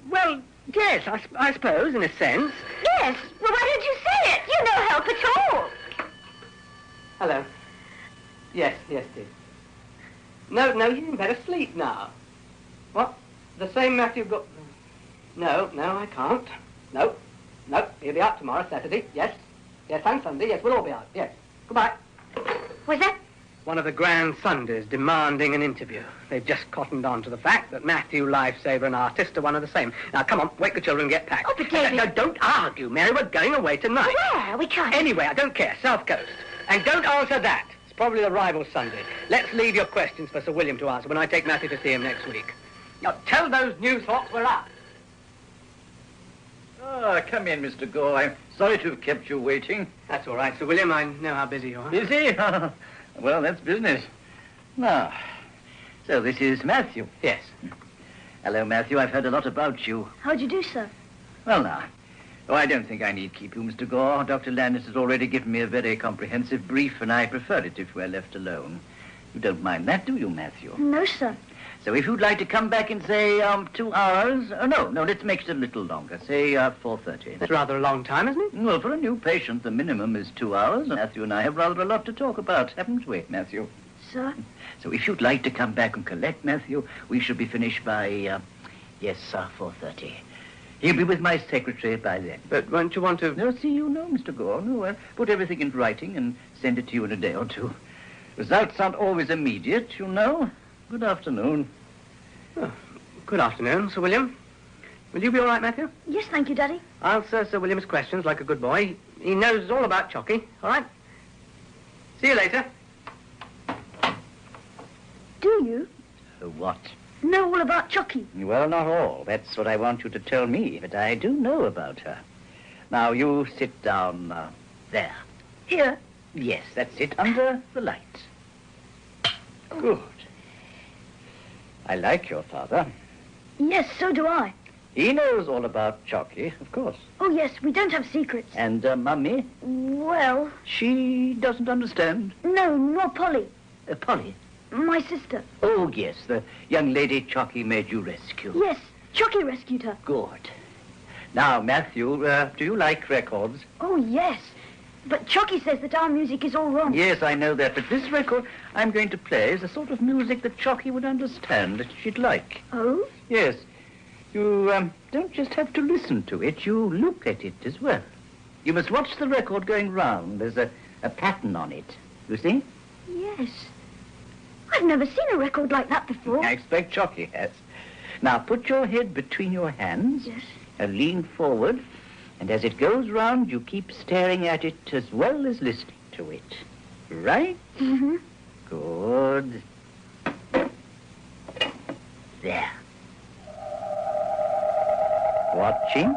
Well, yes, I suppose, in a sense. Yes. Well, why didn't you say it? You're no help at all. Hello. Yes, dear. No, you better sleep now. What? The same Matthew got... No, I can't. No, he'll be out tomorrow, Saturday. Yes, and Sunday. Yes, we'll all be out. Yes. Goodbye. Was that? One of the grand Sundays demanding an interview. They've just cottoned on to the fact that Matthew, lifesaver, and artist are one and the same. Now, come on, wake the children and get packed. Oh, but David... No, don't argue, Mary. We're going away tonight. Where? We can't... Anyway, I don't care. South Coast. And don't answer that. It's probably the rival Sunday. Let's leave your questions for Sir William to answer when I take Matthew to see him next week. Now, tell those news hawks we're out. Oh, come in, Mr. Gore. I'm sorry to have kept you waiting. That's all right, Sir William. I know how busy you are. Busy? Well, that's business. Now, so this is Matthew. Yes. Hello, Matthew. I've heard a lot about you. How'd you do, sir? Well, now. Oh, I don't think I need keep you, Mr. Gore. Dr. Landis has already given me a very comprehensive brief, and I prefer it if we're left alone. You don't mind that, do you, Matthew? No, sir. So if you'd like to come back in, say, 2 hours... no, let's make it a little longer. Say, 4:30. That's rather a long time, isn't it? Well, for a new patient, the minimum is 2 hours. Matthew and I have rather a lot to talk about, haven't we, Matthew? Sir? So if you'd like to come back and collect Matthew, we should be finished by, 4:30. He'll be with my secretary by then. But won't you want to... No, see, you know, Mr. Gore. No, I'll put everything in writing and send it to you in a day or two. Results aren't always immediate, you know. Good afternoon. Oh, good afternoon, Sir William. Will you be all right, Matthew? Yes, thank you, Daddy. Answer Sir William's questions like a good boy. He knows all about Chocky, all right? See you later. Do you What? know all about Chocky? Well, not all. That's what I want you to tell me, but I do know about her. Now, you sit down there. Here. Yes, that's it, under the light. Good. I like your father. Yes, so do I. He knows all about Chocky, of course. Oh, yes, we don't have secrets. And Mummy, Well, she doesn't understand. no, nor Polly, Polly? my sister. Oh, yes, the young lady Chocky made you rescue. Yes, Chocky rescued her. Good. Now, Matthew, do you like records? Oh, yes. But Chocky says that our music is all wrong. Yes, I know that, but this record I'm going to play is the sort of music that Chocky would understand, that she'd like. Oh? Yes. You don't just have to listen to it, you look at it as well. You must watch the record going round. There's a pattern on it. You see? Yes. I've never seen a record like that before. I expect Chocky has. Now, put your head between your hands. Yes. And lean forward. And as it goes round, you keep staring at it as well as listening to it. Right? Mm-hmm. Good. There. Watching?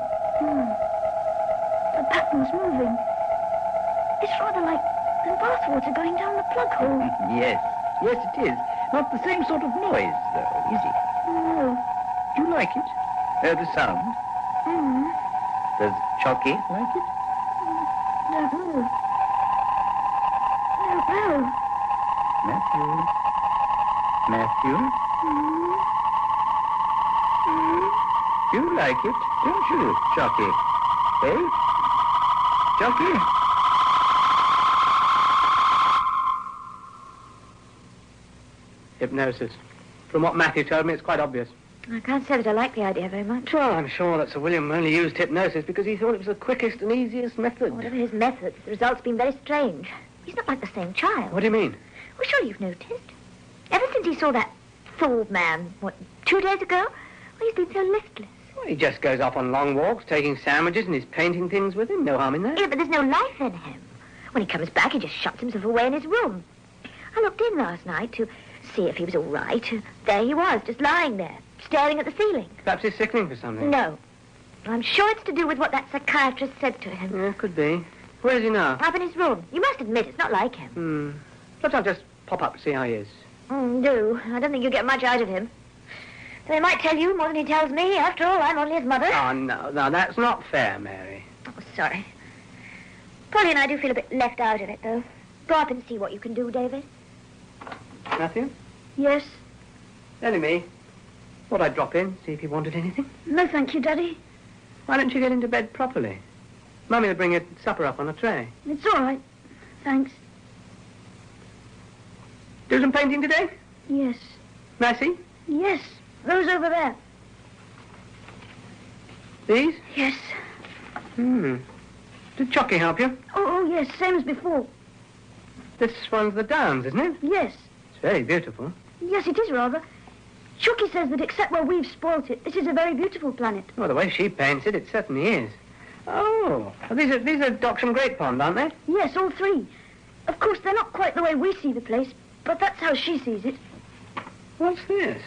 The pattern's moving. It's rather like the bathwater going down the plug hole. Yes. Yes, it is. Not the same sort of noise, though, is it? No. Do you like it? The sound? Mm. Does Chocky like it? Don't know. Don't know. Matthew? Matthew? You like it, don't you, Chocky? Eh? Chocky? Hypnosis. From what Matthew told me, it's quite obvious. I can't say that I like the idea very much. Well, I'm sure that Sir William only used hypnosis because he thought it was the quickest and easiest method. Whatever his methods, the results have been very strange. He's not like the same child. What do you mean? Well, sure you've noticed. Ever since he saw that Thorpe man, 2 days ago, well, he's been so listless. Well, he just goes off on long walks, taking sandwiches, and he's painting things with him. No harm in that. Yeah, but there's no life in him. When he comes back, he just shuts himself away in his room. I looked in last night to see if he was all right. There he was, just lying there, staring at the ceiling. Perhaps he's sickening for something. No. I'm sure it's to do with what that psychiatrist said to him. Yeah, could be. Where is he now? Up in his room. You must admit it's not like him. Perhaps I'll just pop up to see how he is. No, I don't think you'll get much out of him. Though he might tell you more than he tells me. After all, I'm only his mother. Oh, no, that's not fair, Mary. Oh, sorry. Polly and I do feel a bit left out of it, though. Go up and see what you can do, David. Matthew? Yes. Only me. Thought I'd drop in, see if you wanted anything. No, thank you, Daddy. Why don't you get into bed properly? Mummy will bring your supper up on a tray. It's all right. Thanks. Do some painting today? Yes. May I see? Yes. Those over there. These? Yes. Did Chocky help you? Oh, yes, same as before. This one's the Downs, isn't it? Yes. It's very beautiful. Yes, it is rather. Chocky says that except where we've spoilt it, this is a very beautiful planet. Well, the way she paints it, it certainly is. Oh, these are docks from Great Pond, aren't they? Yes, all three. Of course, they're not quite the way we see the place, but that's how she sees it. What's this?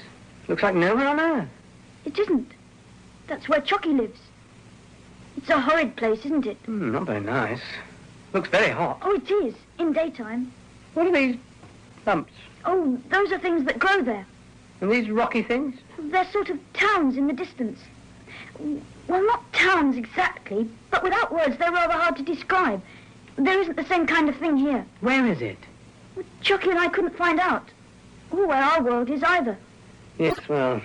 Looks like nowhere on earth. It isn't. That's where Chocky lives. It's a horrid place, isn't it? Not very nice. Looks very hot. Oh, it is, in daytime. What are these bumps? Oh, those are things that grow there. And these rocky things? They're sort of towns in the distance. Well, not towns exactly, but without words, they're rather hard to describe. There isn't the same kind of thing here. Where is it? Well, Chocky and I couldn't find out. Or where our world is either. Yes, well,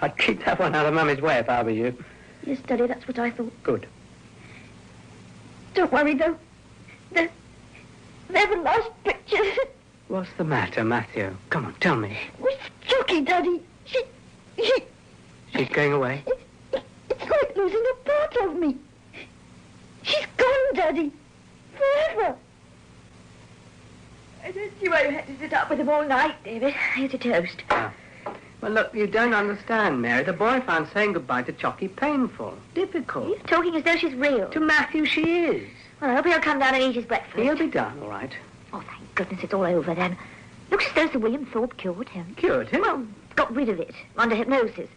I'd keep that one out of Mummy's way if I were you. Yes, Daddy, that's what I thought. Good. Don't worry, though. They're the last pictures. What's the matter, Matthew? Come on, tell me. With Chocky, Daddy. She's going away? It's like the losing a part of me. She's gone, Daddy. Forever. That's why you had to sit up with him all night, David. Here's a toast. Well, look, you don't understand, Mary. The boy found saying goodbye to Chocky painful, difficult. He's talking as though she's real. To Matthew, she is. Well, I hope he'll come down and eat his breakfast. He'll be done, all right. Oh, thank goodness it's all over then. Looks as though Sir William Thorpe cured him. Cured him? Well, got rid of it under hypnosis.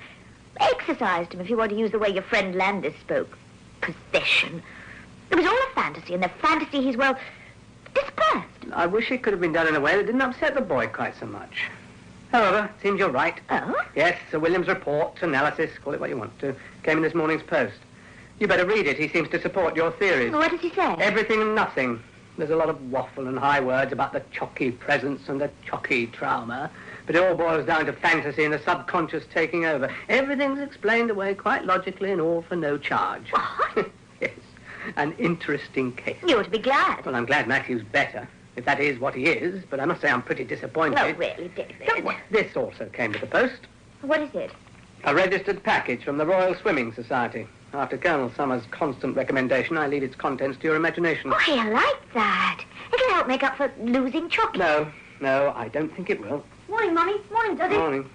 Exercised him, if you want to use the way your friend Landis spoke. Possession. It was all a fantasy, and the fantasy he's, well, dispersed. I wish it could have been done in a way that didn't upset the boy quite so much. However, seems you're right. Oh? Yes, Sir William's report, analysis, call it what you want to, came in this morning's post. You better read it. He seems to support your theories. What does he say? Everything and nothing. There's a lot of waffle and high words about the Chocky presence and the Chocky trauma, but it all boils down to fantasy and the subconscious taking over. Everything's explained away quite logically and all for no charge. What? Yes, an interesting case. You ought to be glad. Well, I'm glad Matthew's better, if that is what he is, but I must say I'm pretty disappointed. No, really, David. Don't worry. This also came to the post. What is it? A registered package from the Royal Swimming Society. After Colonel Summers' constant recommendation, I leave its contents to your imagination. Oh, I like that. It'll help make up for losing Chocky. No, I don't think it will. Morning, Mummy. Morning, Daddy. Morning.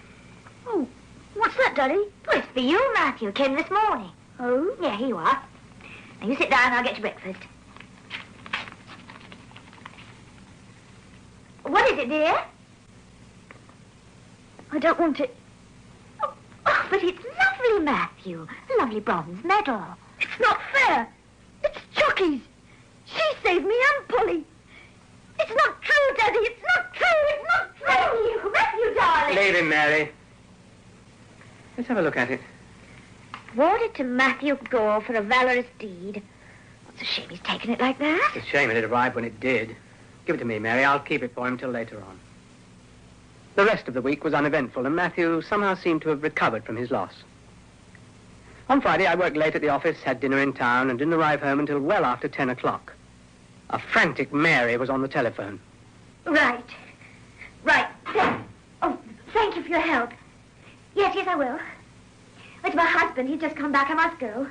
Oh, what's that, Daddy? Well, it's for you, Matthew. Came this morning. Oh? Yeah, here you are. Now, you sit down, I'll get you breakfast. What is it, dear? I don't want it. Oh, but it's lovely, Matthew. A lovely bronze medal. It's not fair. It's Chocky's. She saved me and Polly. It's not true, Daddy. It's not true. It's not true. Matthew, darling. Leave him, Mary. Let's have a look at it. Awarded to Matthew Gore for a valorous deed. It's a shame he's taken it like that. It's a shame it arrived when it did. Give it to me, Mary. I'll keep it for him till later on. The rest of the week was uneventful, and Matthew somehow seemed to have recovered from his loss. On Friday, I worked late at the office, had dinner in town, and didn't arrive home until well after 10 o'clock. A frantic Mary was on the telephone. Right. Oh, thank you for your help. Yes, I will. It's my husband. He's just come back. I must go.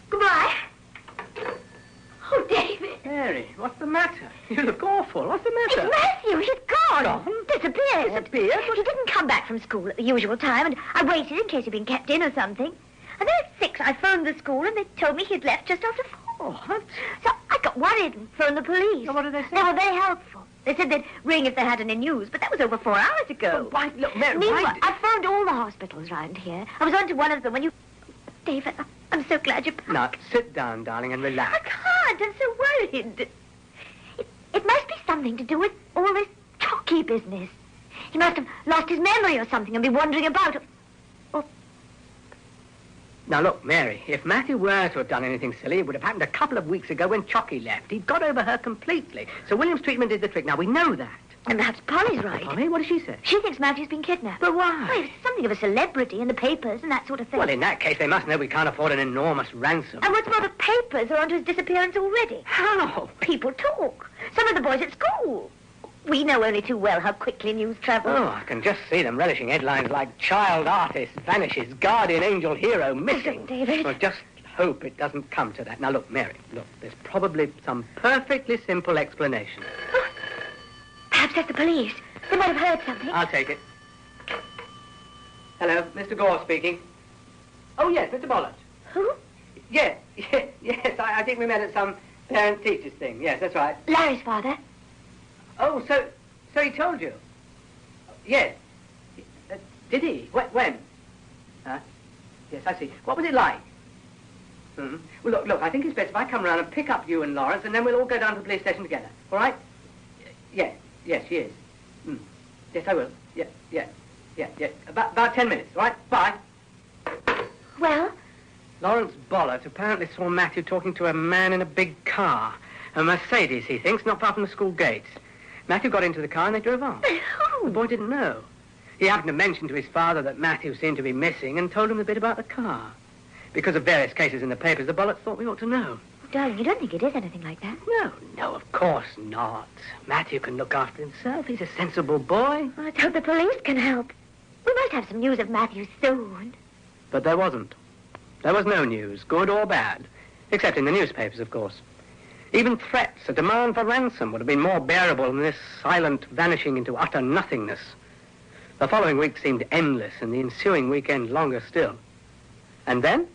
Goodbye. Oh, David. Mary, what's the matter? You look awful. What's the matter? It's Matthew. He's gone. Gone? Disappeared. Disappeared? He didn't come back from school at the usual time, and I waited in case he'd been kept in or something. And then at 6, I phoned the school, and they told me he'd left just after 4. What? So I got worried and phoned the police. Well, what did they say? They were very helpful. They said they'd ring if they had any news, but that was over 4 hours ago. Well, why, look, Mary, Meanwhile, why... I phoned all the hospitals round here. I was on to one of them when you... David, I'm so glad you're back. Now, sit down, darling, and relax. I can't. I'm so worried. It must be something to do with all this Chocky business. He must have lost his memory or something and be wandering about. Now, look, Mary, if Matthew were to have done anything silly, it would have happened a couple of weeks ago when Chocky left. He'd got over her completely. So William's treatment did the trick. Now, we know that. And perhaps Polly's right. Polly, what does she say? She thinks Matthew's been kidnapped. But why? Well, he's something of a celebrity in the papers and that sort of thing. Well, in that case, they must know we can't afford an enormous ransom. And what's more, the papers are onto his disappearance already. How? People talk. Some of the boys at school. We know only too well how quickly news travels. Oh, I can just see them relishing headlines like child artist vanishes, guardian angel hero missing. Oh, David. Well, just hope it doesn't come to that. Now, look, Mary, look, there's probably some perfectly simple explanation. Perhaps that's the police. They might have heard something. I'll take it. Hello, Mr. Gore speaking. Oh, yes, Mr. Bollard. Who? Yes, I think we met at some parent-teachers thing. Yes, that's right. Larry's father. Oh, so he told you? Yes. Did he? When? Huh? Yes, I see. What was it like? Hmm. Well, look, I think it's best if I come round and pick up you and Lawrence, and then we'll all go down to the police station together. All right? Yes, she is. Hmm. Yes, I will. Yeah. About 10 minutes, all right? Bye. Well? Lawrence Bollard apparently saw Matthew talking to a man in a big car. A Mercedes, he thinks, not far from the school gates. Matthew got into the car and they drove off. Who? The boy didn't know. He happened to mention to his father that Matthew seemed to be missing and told him a bit about the car. Because of various cases in the papers, the Bollards thought we ought to know. Darling, you don't think it is anything like that? No, of course not. Matthew can look after himself. He's a sensible boy. Well, let's hope the police can help. We must have some news of Matthew soon. But there wasn't. There was no news, good or bad, except in the newspapers, of course. Even threats, a demand for ransom, would have been more bearable than this silent vanishing into utter nothingness. The following week seemed endless, and the ensuing weekend longer still. And then?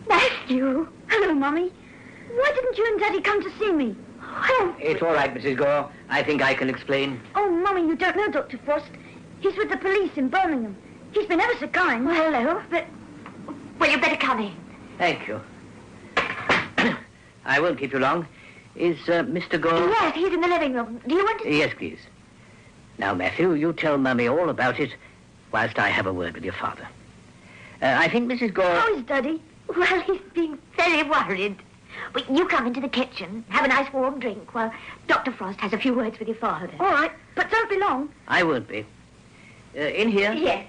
Matthew! Hello, Mummy. Why didn't you and Daddy come to see me? Oh, It's all right, Mrs. Gore. I think I can explain. oh, Mummy, you don't know Dr. Frost. He's with the police in Birmingham. He's been ever so kind. Well, hello, but... Well, you better come in. Thank you. I won't keep you long. Is Mr. Gore... Yes, he's in the living room. Do you want to... Yes, please. Now, Matthew, you tell Mummy all about it whilst I have a word with your father. I think Mrs. Gore... How is Daddy? Well, he's been very worried. But you come into the kitchen, have a nice warm drink, while Dr. Frost has a few words with your father. All right, but don't be long. I won't be. In here? Yes.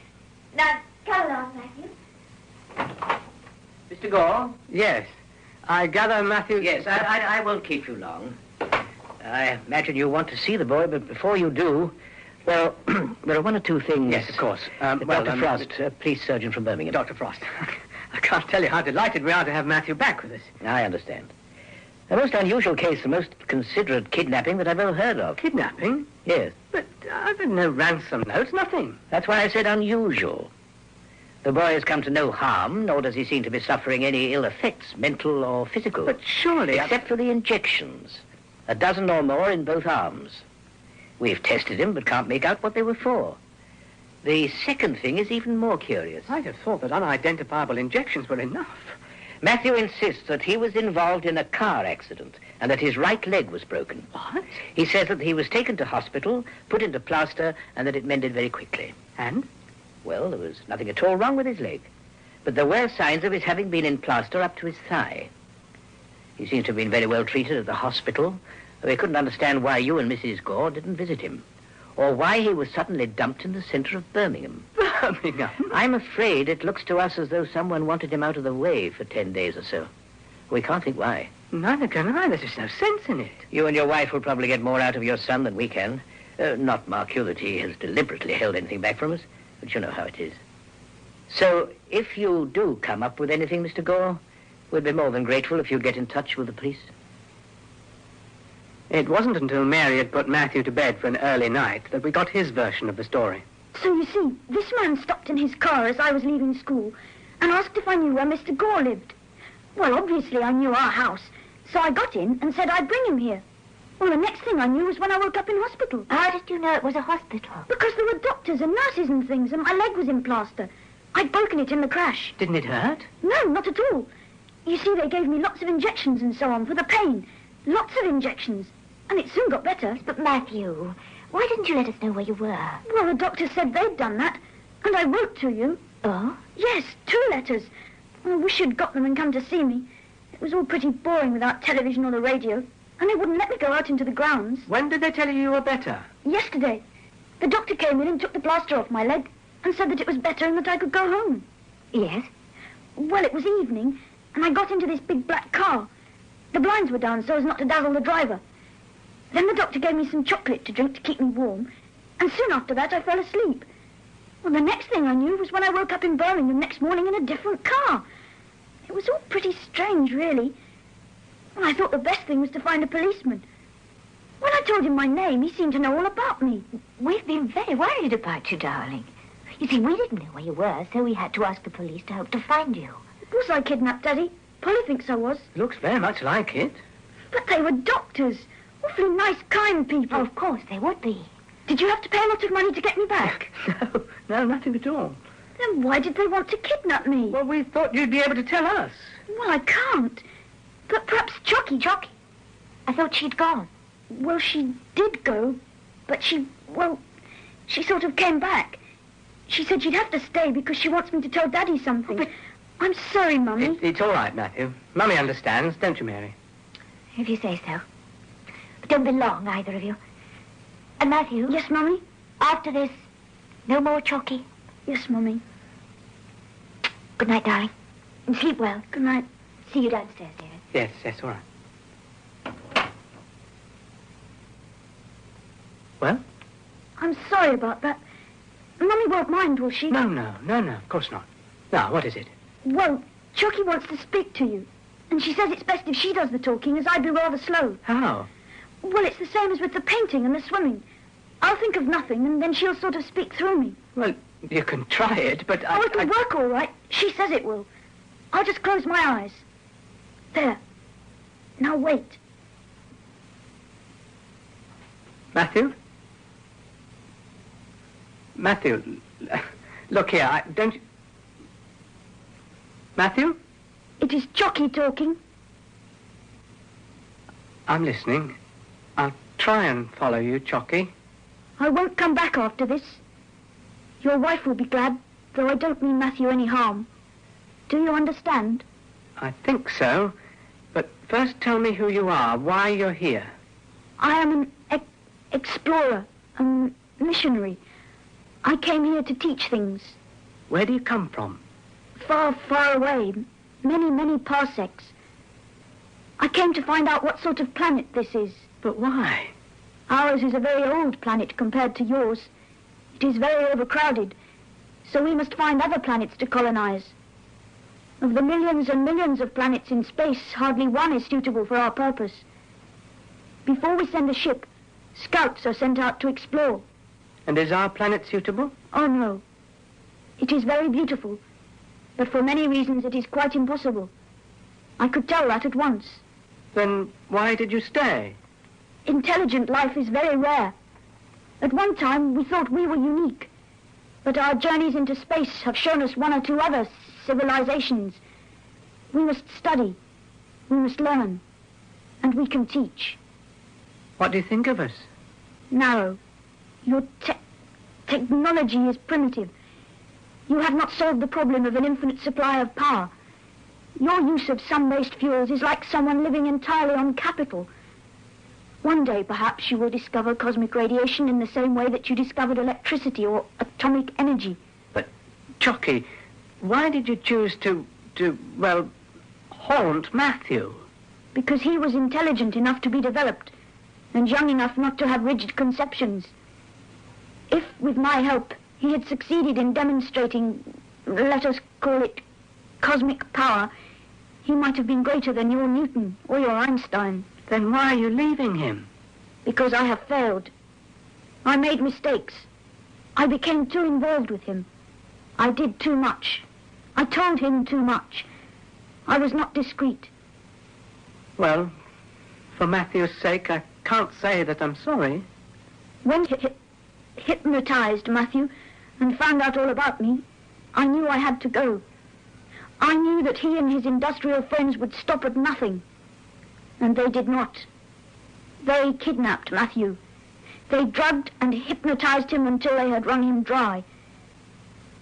Now, come along, Matthew. Mr. Gore? Yes. I gather Matthew... Yes, I won't keep you long. I imagine you want to see the boy, but before you do, well, there are one or two things... Yes, of course. Dr. Frost, police surgeon from Birmingham. Dr. Frost. I can't tell you how delighted we are to have Matthew back with us. I understand. A most unusual case, the most considerate kidnapping that I've ever heard of. Kidnapping? Yes. But I've had no ransom notes, nothing. That's why I said unusual. The boy has come to no harm, nor does he seem to be suffering any ill effects, mental or physical. But surely... Except for the injections. A dozen or more in both arms. We've tested him, but can't make out what they were for. The second thing is even more curious. I'd have thought that unidentifiable injections were enough. Matthew insists that he was involved in a car accident and that his right leg was broken. What? He says that he was taken to hospital, put into plaster, and that it mended very quickly. And? Well, there was nothing at all wrong with his leg. But there were signs of his having been in plaster up to his thigh. He seems to have been very well treated at the hospital, though he couldn't understand why you and Mrs. Gore didn't visit him, or why he was suddenly dumped in the centre of Birmingham. Birmingham? I'm afraid it looks to us as though someone wanted him out of the way for 10 days or so. We can't think why. Neither can I. There's just no sense in it. You and your wife will probably get more out of your son than we can. Not, mark you, that he has deliberately held anything back from us, but you know how it is. So, if you do come up with anything, Mr. Gore, we'd be more than grateful if you'd get in touch with the police. It wasn't until Mary had put Matthew to bed for an early night that we got his version of the story. So you see, this man stopped in his car as I was leaving school and asked if I knew where Mr. Gore lived. Well, obviously I knew our house, so I got in and said I'd bring him here. Well, the next thing I knew was when I woke up in hospital. How did you know it was a hospital? Because there were doctors and nurses and things, and my leg was in plaster. I'd broken it in the crash. Didn't it hurt? No, not at all. You see, they gave me lots of injections and so on for the pain. Lots of injections. And it soon got better. But, Matthew, why didn't you let us know where you were? Well, the doctor said they'd done that. And I wrote to you. Oh? Yes, 2 letters. I wish you'd got them and come to see me. It was all pretty boring without television or the radio. And they wouldn't let me go out into the grounds. When did they tell you were better? Yesterday. The doctor came in and took the plaster off my leg and said that it was better and that I could go home. Yes? Well, it was evening, and I got into this big black car. The blinds were down so as not to dazzle the driver. Then the doctor gave me some chocolate to drink to keep me warm, and soon after that I fell asleep. Well, the next thing I knew was when I woke up in Birmingham next morning in a different car. It was all pretty strange, really. And I thought the best thing was to find a policeman. When I told him my name, he seemed to know all about me. We've been very worried about you, darling. You see, we didn't know where you were, so we had to ask the police to help to find you. Was I kidnapped, Daddy? Polly thinks I was. Looks very much like it. But they were doctors. Awfully nice, kind people. Oh, of course, they would be. Did you have to pay a lot of money to get me back? No, nothing at all. Then why did they want to kidnap me? Well, we thought you'd be able to tell us. Well, I can't. But perhaps Chocky. I thought she'd gone. Well, she did go, but she sort of came back. She said she'd have to stay because she wants me to tell Daddy something. But I'm sorry, Mummy. It's all right, Matthew. Mummy understands, don't you, Mary? If you say so. But don't be long, either of you. And Matthew? Yes, Mummy? After this, no more Chocky? Yes, Mummy. Good night, darling. And sleep well. Good night. See you downstairs, David. Yes, all right. Well? I'm sorry about that. Mummy won't mind, will she? No, of course not. Now, what is it? Well, Chocky wants to speak to you. And she says it's best if she does the talking, as I'd be rather slow. How? Well, it's the same as with the painting and the swimming. I'll think of nothing, and then she'll sort of speak through me. Well, you can try it, but Oh, it'll work all right. She says it will. I'll just close my eyes. There. Now wait. Matthew? Matthew, look here, don't you... Matthew? It is Chocky talking. I'm listening. I'll try and follow you, Chocky. I won't come back after this. Your wife will be glad, though I don't mean Matthew any harm. Do you understand? I think so. But first tell me who you are, why you're here. I am an explorer, a missionary. I came here to teach things. Where do you come from? Far, far away. Many, many parsecs. I came to find out what sort of planet this is. But why? Ours is a very old planet compared to yours. It is very overcrowded, so we must find other planets to colonize. Of the millions and millions of planets in space, hardly one is suitable for our purpose. Before we send a ship, scouts are sent out to explore. And is our planet suitable? Oh, no. It is very beautiful, but for many reasons it is quite impossible. I could tell that at once. Then why did you stay? Intelligent life is very rare. At one time, we thought we were unique, but our journeys into space have shown us one or two other civilizations. We must study, we must learn, and we can teach. What do you think of us? Narrow. Your technology is primitive. You have not solved the problem of an infinite supply of power. Your use of sun-based fuels is like someone living entirely on capital. One day, perhaps, you will discover cosmic radiation in the same way that you discovered electricity or atomic energy. But, Chocky, why did you choose to haunt Matthew? Because he was intelligent enough to be developed, and young enough not to have rigid conceptions. If, with my help, he had succeeded in demonstrating, let us call it, cosmic power, he might have been greater than your Newton or your Einstein. Then why are you leaving him? Because I have failed. I made mistakes. I became too involved with him. I did too much. I told him too much. I was not discreet. Well, for Matthew's sake, I can't say that I'm sorry. When he hypnotized Matthew and found out all about me, I knew I had to go. I knew that he and his industrial friends would stop at nothing. And they did not. They kidnapped Matthew. They drugged and hypnotized him until they had wrung him dry.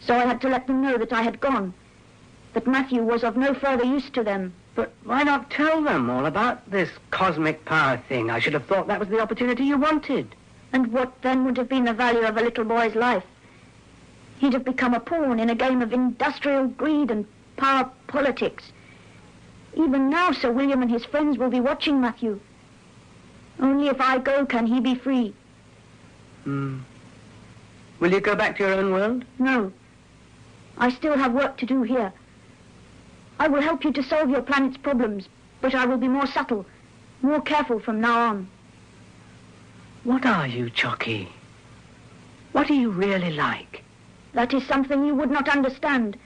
So I had to let them know that I had gone, that Matthew was of no further use to them. But why not tell them all about this cosmic power thing? I should have thought that was the opportunity you wanted. And what then would have been the value of a little boy's life? He'd have become a pawn in a game of industrial greed and power politics. Even now, Sir William and his friends will be watching Matthew. Only if I go can he be free. Will you go back to your own world? No. I still have work to do here. I will help you to solve your planet's problems, but I will be more subtle, more careful from now on. What are you, Chocky? What are you really like? That is something you would not understand,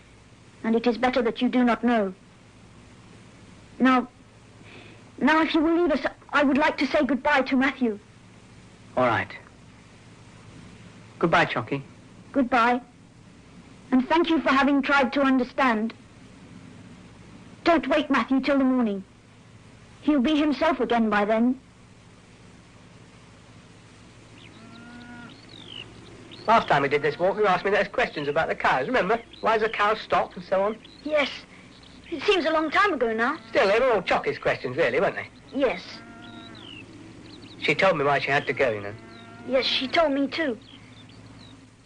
and it is better that you do not know. Now, if you will leave us, I would like to say goodbye to Matthew. All right. Goodbye, Chocky. Goodbye. And thank you for having tried to understand. Don't wake Matthew till the morning. He'll be himself again by then. Last time we did this walk, you asked me those questions about the cows, remember? Why does a cow stop and so on? Yes. It seems a long time ago now. Still, they were all Chocky's questions, really, weren't they? Yes. She told me why she had to go, you know. Yes, she told me too.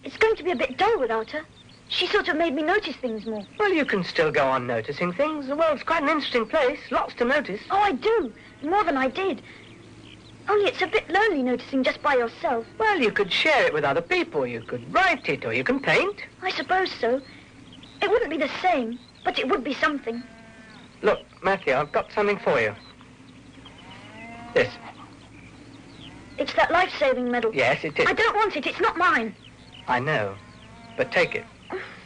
It's going to be a bit dull without her. She sort of made me notice things more. Well, you can still go on noticing things. The world's quite an interesting place. Lots to notice. Oh, I do. More than I did. Only it's a bit lonely noticing just by yourself. Well, you could share it with other people. You could write it, or you can paint. I suppose so. It wouldn't be the same, but it would be something. Look, Matthew, I've got something for you. This. It's that life-saving medal. Yes, it is. I don't want it. It's not mine. I know. But take it.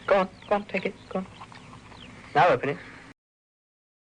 Go on, take it. Go on. Now open it.